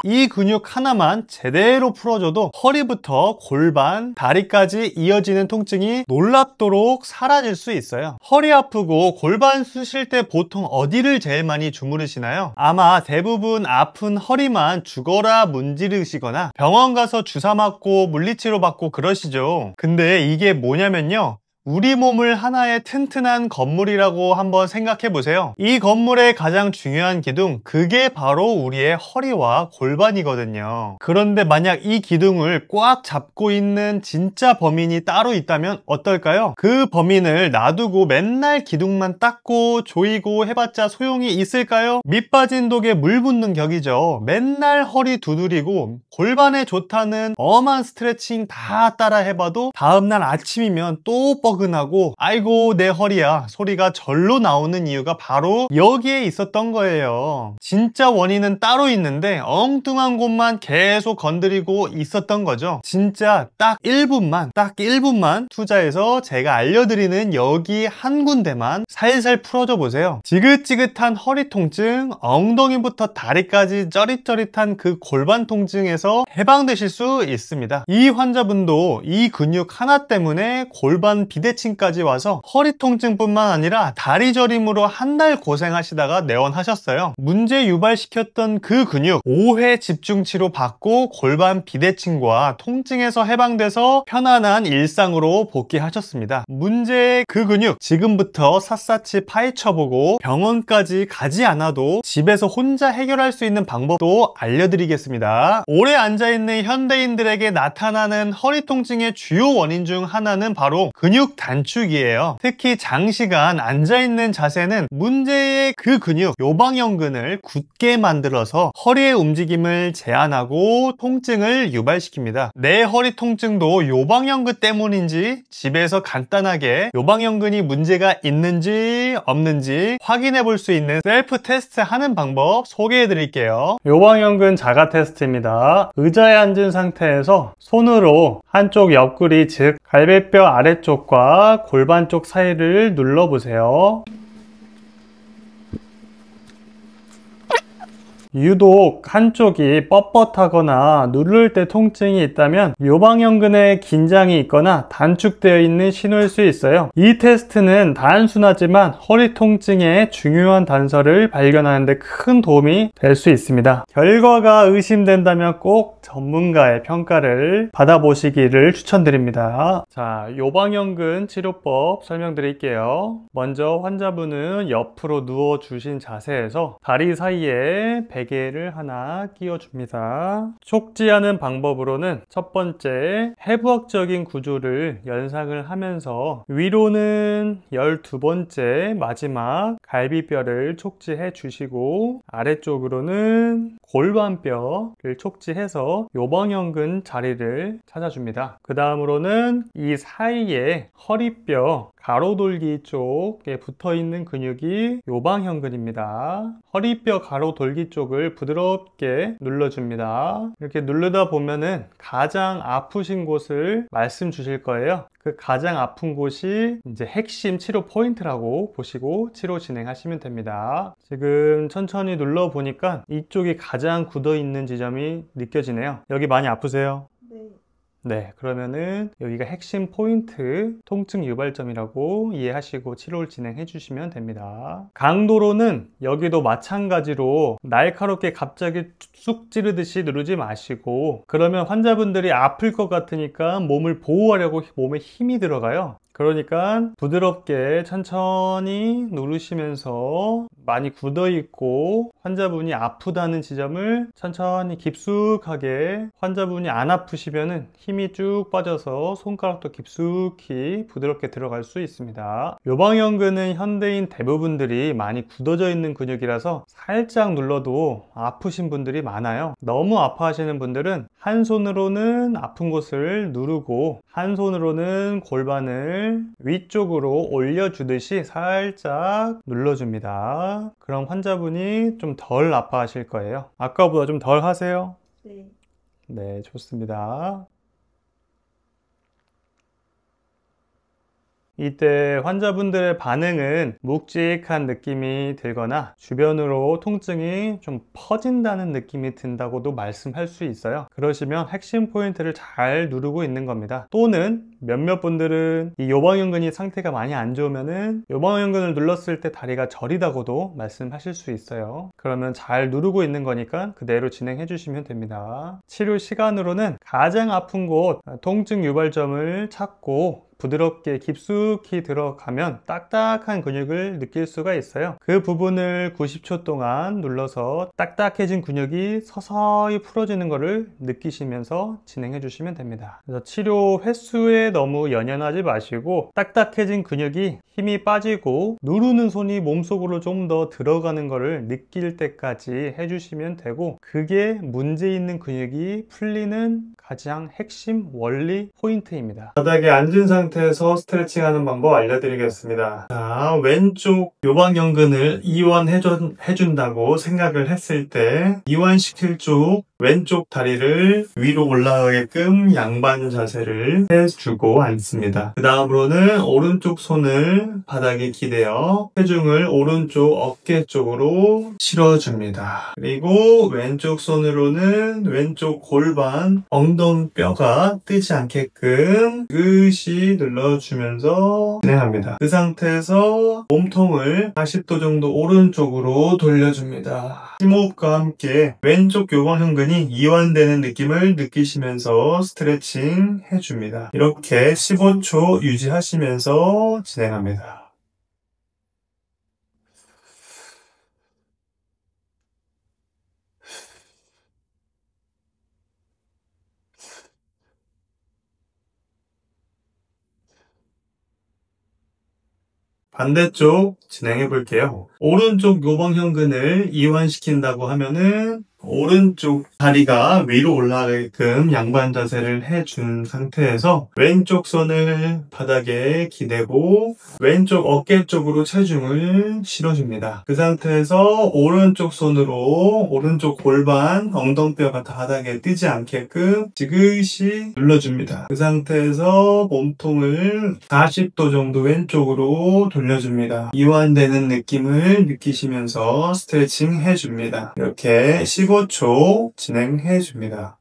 이 근육 하나만 제대로 풀어줘도 허리부터 골반, 다리까지 이어지는 통증이 놀랍도록 사라질 수 있어요. 허리 아프고 골반 쓰실 때 보통 어디를 제일 많이 주무르시나요? 아마 대부분 아픈 허리만 죽어라 문지르시거나 병원 가서 주사 맞고 물리치료 받고 그러시죠. 근데 이게 뭐냐면요, 우리 몸을 하나의 튼튼한 건물이라고 한번 생각해 보세요. 이 건물의 가장 중요한 기둥, 그게 바로 우리의 허리와 골반이거든요. 그런데 만약 이 기둥을 꽉 잡고 있는 진짜 범인이 따로 있다면 어떨까요? 그 범인을 놔두고 맨날 기둥만 닦고 조이고 해봤자 소용이 있을까요? 밑 빠진 독에 물 붓는 격이죠. 맨날 허리 두드리고 골반에 좋다는 엄한 스트레칭 다 따라 해봐도 다음날 아침이면 또 뻐근하고 아이고 내 허리야 소리가 절로 나오는 이유가 바로 여기에 있었던 거예요. 진짜 원인은 따로 있는데 엉뚱한 곳만 계속 건드리고 있었던 거죠. 진짜 딱 1분만 투자해서 제가 알려드리는 여기 한 군데만 살살 풀어줘 보세요. 지긋지긋한 허리 통증, 엉덩이부터 다리까지 쩌릿쩌릿한 그 골반 통증에서 해방되실 수 있습니다. 이 환자분도 이 근육 하나 때문에 골반 비대칭까지 와서 허리 통증뿐만 아니라 다리 저림으로 한 달 고생하시다가 내원하셨어요. 문제 유발시켰던 그 근육 5회 집중치료 받고 골반 비대칭과 통증에서 해방돼서 편안한 일상으로 복귀하셨습니다. 문제의 그 근육 지금부터 샅샅이 파헤쳐보고 병원까지 가지 않아도 집에서 혼자 해결할 수 있는 방법도 알려드리겠습니다. 오래 앉아있는 현대인들에게 나타나는 허리 통증의 주요 원인 중 하나는 바로 근육 단축이에요. 특히 장시간 앉아있는 자세는 문제의 그 근육 요방형근을 굳게 만들어서 허리의 움직임을 제한하고 통증을 유발시킵니다. 내 허리 통증도 요방형근 때문인지 집에서 간단하게 요방형근이 문제가 있는지 없는지 확인해 볼 수 있는 셀프 테스트 하는 방법 소개해 드릴게요. 요방형근 자가 테스트입니다. 의자에 앉은 상태에서 손으로 한쪽 옆구리 즉 갈비뼈 아래쪽과 골반 쪽 사이를 눌러보세요. 유독 한쪽이 뻣뻣하거나 누를 때 통증이 있다면 요방형근에 긴장이 있거나 단축되어 있는 신호일 수 있어요. 이 테스트는 단순하지만 허리 통증의 중요한 단서를 발견하는 데 큰 도움이 될 수 있습니다. 결과가 의심된다면 꼭 전문가의 평가를 받아보시기를 추천드립니다. 자, 요방형근 치료법 설명드릴게요. 먼저 환자분은 옆으로 누워 주신 자세에서 다리 사이에 베개를 하나 끼워줍니다. 촉지하는 방법으로는 첫 번째, 해부학적인 구조를 연상을 하면서 위로는 12번째 마지막 갈비뼈를 촉지해 주시고 아래쪽으로는 골반뼈를 촉지해서 요방형근 자리를 찾아줍니다. 그 다음으로는 이 사이에 허리뼈 가로돌기 쪽에 붙어있는 근육이 요방형근입니다. 허리뼈 가로돌기 쪽을 부드럽게 눌러줍니다. 이렇게 누르다 보면은 가장 아프신 곳을 말씀 주실 거예요. 그 가장 아픈 곳이 이제 핵심 치료 포인트라고 보시고 치료 진행하시면 됩니다. 지금 천천히 눌러 보니까 이쪽이 가장 굳어 있는 지점이 느껴지네요. 여기 많이 아프세요? 네, 그러면은 여기가 핵심 포인트 통증 유발점이라고 이해하시고 치료를 진행해 주시면 됩니다. 강도로는 여기도 마찬가지로 날카롭게 갑자기 쑥 찌르듯이 누르지 마시고, 그러면 환자분들이 아플 것 같으니까 몸을 보호하려고 몸에 힘이 들어가요. 그러니까 부드럽게 천천히 누르시면서 많이 굳어 있고 환자분이 아프다는 지점을 천천히 깊숙하게, 환자분이 안 아프시면은 힘이 쭉 빠져서 손가락도 깊숙이 부드럽게 들어갈 수 있습니다. 요방형근은 현대인 대부분들이 많이 굳어져 있는 근육이라서 살짝 눌러도 아프신 분들이 많아요. 너무 아파하시는 분들은 한 손으로는 아픈 곳을 누르고 한 손으로는 골반을 위쪽으로 올려주듯이 살짝 눌러줍니다. 그럼 환자분이 좀 덜 아파하실 거예요. 아까보다 좀 덜 하세요? 네. 네, 좋습니다. 이때 환자분들의 반응은 묵직한 느낌이 들거나 주변으로 통증이 좀 퍼진다는 느낌이 든다고도 말씀할 수 있어요. 그러시면 핵심 포인트를 잘 누르고 있는 겁니다. 또는 몇몇 분들은 이 요방연근이 상태가 많이 안 좋으면은 요방연근을 눌렀을 때 다리가 저리다고도 말씀하실 수 있어요. 그러면 잘 누르고 있는 거니까 그대로 진행해 주시면 됩니다. 치료 시간으로는 가장 아픈 곳 통증 유발점을 찾고 부드럽게 깊숙이 들어가면 딱딱한 근육을 느낄 수가 있어요. 그 부분을 90초 동안 눌러서 딱딱해진 근육이 서서히 풀어지는 것을 느끼시면서 진행해 주시면 됩니다. 그래서 치료 횟수에 너무 연연하지 마시고 딱딱해진 근육이 힘이 빠지고 누르는 손이 몸속으로 좀 더 들어가는 것을 느낄 때까지 해주시면 되고, 그게 문제 있는 근육이 풀리는 가장 핵심 원리 포인트입니다. 바닥에 앉은 상태에서 스트레칭 하는 방법 알려드리겠습니다. 자, 왼쪽 요방연근을 이완해준다고 생각을 했을 때 이완시킬 쪽 왼쪽 다리를 위로 올라가게끔 양반 자세를 해주고 앉습니다. 그 다음으로는 오른쪽 손을 바닥에 기대어 체중을 오른쪽 어깨 쪽으로 실어줍니다. 그리고 왼쪽 손으로는 왼쪽 골반 엉덩뼈가 뜨지 않게끔 지그시 눌러주면서 진행합니다. 그 상태에서 몸통을 40도 정도 오른쪽으로 돌려줍니다. 심호흡과 함께 왼쪽 요방연근이 이완되는 느낌을 느끼시면서 스트레칭 해줍니다. 이렇게 15초 유지하시면서 진행합니다. 반대쪽 진행해 볼게요. 오른쪽 요방연근을 이완시킨다고 하면은 오른쪽 다리가 위로 올라가게끔 양반 자세를 해준 상태에서 왼쪽 손을 바닥에 기대고 왼쪽 어깨 쪽으로 체중을 실어줍니다. 그 상태에서 오른쪽 손으로 오른쪽 골반 엉덩뼈가 바닥에 뜨지 않게끔 지그시 눌러줍니다. 그 상태에서 몸통을 40도 정도 왼쪽으로 돌려줍니다. 이완되는 느낌을 느끼시면서 스트레칭 해줍니다. 이렇게 15초 진행해 줍니다.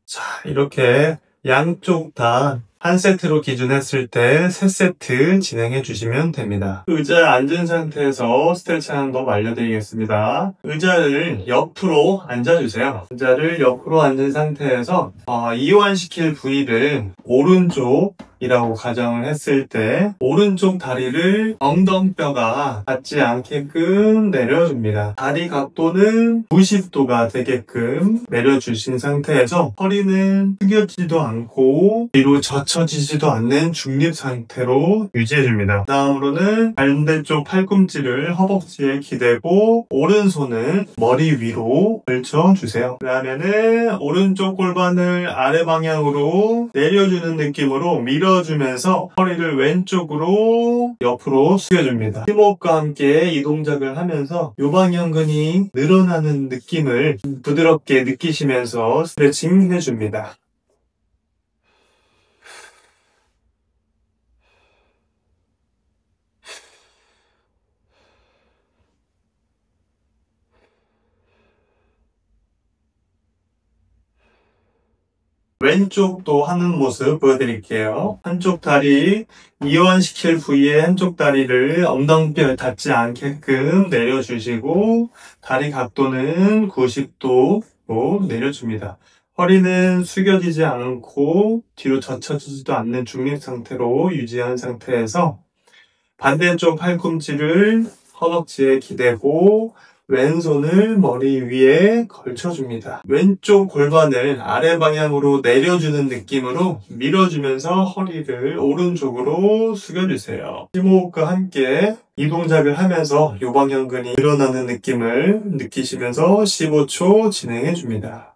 자, 이렇게 양쪽 다 한 세트로 기준했을 때 3세트 진행해 주시면 됩니다. 의자에 앉은 상태에서 스트레칭하는 법 알려드리겠습니다. 의자를 옆으로 앉아주세요. 의자를 옆으로 앉은 상태에서 이완시킬 부위를 오른쪽이라고 가정을 했을 때 오른쪽 다리를 엉덩뼈가 닿지 않게끔 내려줍니다. 다리 각도는 90도가 되게끔 내려주신 상태에서 허리는 숙여지도 않고 뒤로 젖혀지지도 않는 중립 상태로 유지해줍니다. 다음으로는 반대쪽 팔꿈치를 허벅지에 기대고 오른손은 머리 위로 걸쳐주세요. 그러면은 오른쪽 골반을 아래 방향으로 내려주는 느낌으로 밀어주면서 허리를 왼쪽으로 옆으로 숙여줍니다. 심호흡과 함께 이 동작을 하면서 요방연근이 늘어나는 느낌을 부드럽게 느끼시면서 스트레칭 해줍니다. 왼쪽도 하는 모습 보여드릴게요. 한쪽 다리 이완시킬 부위에 한쪽 다리를 엉덩뼈에 닿지 않게끔 내려주시고 다리 각도는 90도로 내려줍니다. 허리는 숙여지지 않고 뒤로 젖혀지지도 않는 중립 상태로 유지한 상태에서 반대쪽 팔꿈치를 허벅지에 기대고 왼손을 머리 위에 걸쳐줍니다. 왼쪽 골반을 아래 방향으로 내려주는 느낌으로 밀어주면서 허리를 오른쪽으로 숙여주세요. 심호흡과 함께 이 동작을 하면서 요방연근이 늘어나는 느낌을 느끼시면서 15초 진행해줍니다.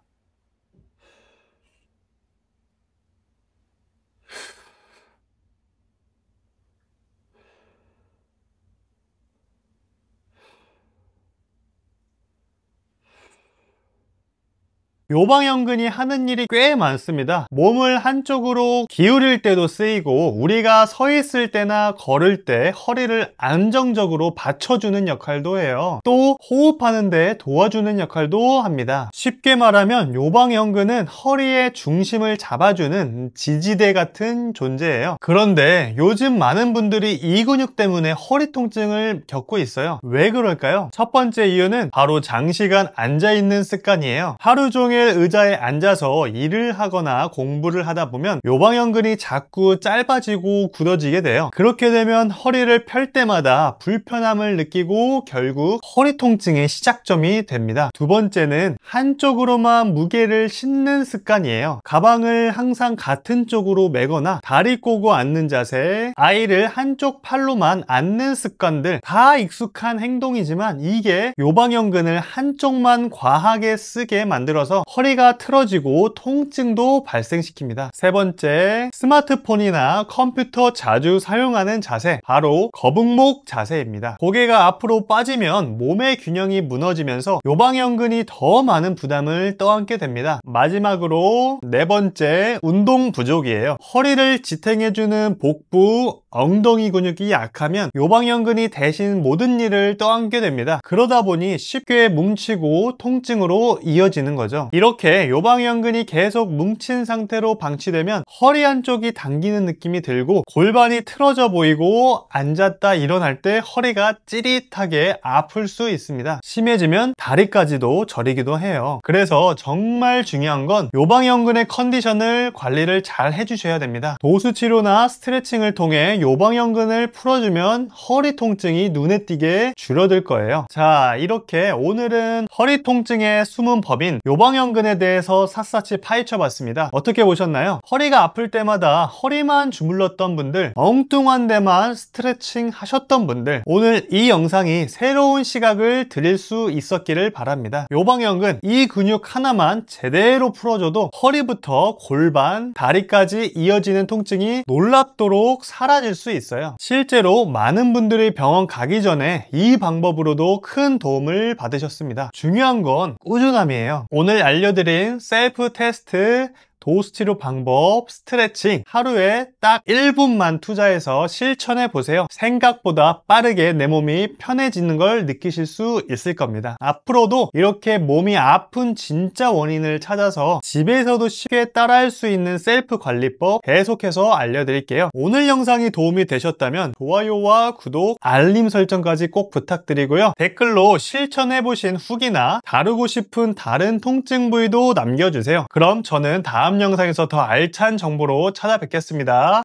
요방연근이 하는 일이 꽤 많습니다. 몸을 한쪽으로 기울일 때도 쓰이고, 우리가 서 있을 때나 걸을 때 허리를 안정적으로 받쳐주는 역할도 해요. 또 호흡하는 데 도와주는 역할도 합니다. 쉽게 말하면 요방연근은 허리의 중심을 잡아주는 지지대 같은 존재예요. 그런데 요즘 많은 분들이 이 근육 때문에 허리 통증을 겪고 있어요. 왜 그럴까요? 첫 번째 이유는 바로 장시간 앉아있는 습관이에요. 하루 종일 의자에 앉아서 일을 하거나 공부를 하다 보면 요방연근이 자꾸 짧아지고 굳어지게 돼요. 그렇게 되면 허리를 펼 때마다 불편함을 느끼고 결국 허리 통증의 시작점이 됩니다. 두 번째는 한쪽으로만 무게를 싣는 습관이에요. 가방을 항상 같은 쪽으로 메거나 다리 꼬고 앉는 자세, 아이를 한쪽 팔로만 앉는 습관들, 다 익숙한 행동이지만 이게 요방연근을 한쪽만 과하게 쓰게 만들어서 허리가 틀어지고 통증도 발생시킵니다. 세 번째, 스마트폰이나 컴퓨터 자주 사용하는 자세, 바로 거북목 자세입니다. 고개가 앞으로 빠지면 몸의 균형이 무너지면서 요방연근이 더 많은 부담을 떠안게 됩니다. 마지막으로 네 번째, 운동 부족이에요. 허리를 지탱해주는 복부, 엉덩이 근육이 약하면 요방연근이 대신 모든 일을 떠안게 됩니다. 그러다 보니 쉽게 뭉치고 통증으로 이어지는 거죠. 이렇게 요방연근이 계속 뭉친 상태로 방치되면 허리 한쪽이 당기는 느낌이 들고 골반이 틀어져 보이고 앉았다 일어날 때 허리가 찌릿하게 아플 수 있습니다. 심해지면 다리까지도 저리기도 해요. 그래서 정말 중요한 건 요방연근의 컨디션을 관리를 잘 해주셔야 됩니다. 도수치료나 스트레칭을 통해 요방연근을 풀어주면 허리 통증이 눈에 띄게 줄어들 거예요. 자, 이렇게 오늘은 허리 통증의 숨은 법인 요방연근에 대해서 샅샅이 파헤쳐 봤습니다. 어떻게 보셨나요? 허리가 아플 때마다 허리만 주물렀던 분들, 엉뚱한 데만 스트레칭 하셨던 분들, 오늘 이 영상이 새로운 시각을 드릴 수 있었기를 바랍니다. 요방연근, 이 근육 하나만 제대로 풀어줘도 허리부터 골반, 다리까지 이어지는 통증이 놀랍도록 사라질 수 있어요. 실제로 많은 분들이 병원 가기 전에 이 방법으로도 큰 도움을 받으셨습니다. 중요한 건 꾸준함이에요. 오늘 알려드린 셀프 테스트, 도수치료 방법, 스트레칭 하루에 딱 1분만 투자해서 실천해 보세요. 생각보다 빠르게 내 몸이 편해지는 걸 느끼실 수 있을 겁니다. 앞으로도 이렇게 몸이 아픈 진짜 원인을 찾아서 집에서도 쉽게 따라할 수 있는 셀프 관리법 계속해서 알려드릴게요. 오늘 영상이 도움이 되셨다면 좋아요와 구독, 알림 설정까지 꼭 부탁드리고요. 댓글로 실천해 보신 후기나 다루고 싶은 다른 통증 부위도 남겨주세요. 그럼 저는 다음 영상에서 더 알찬 정보로 찾아뵙겠습니다.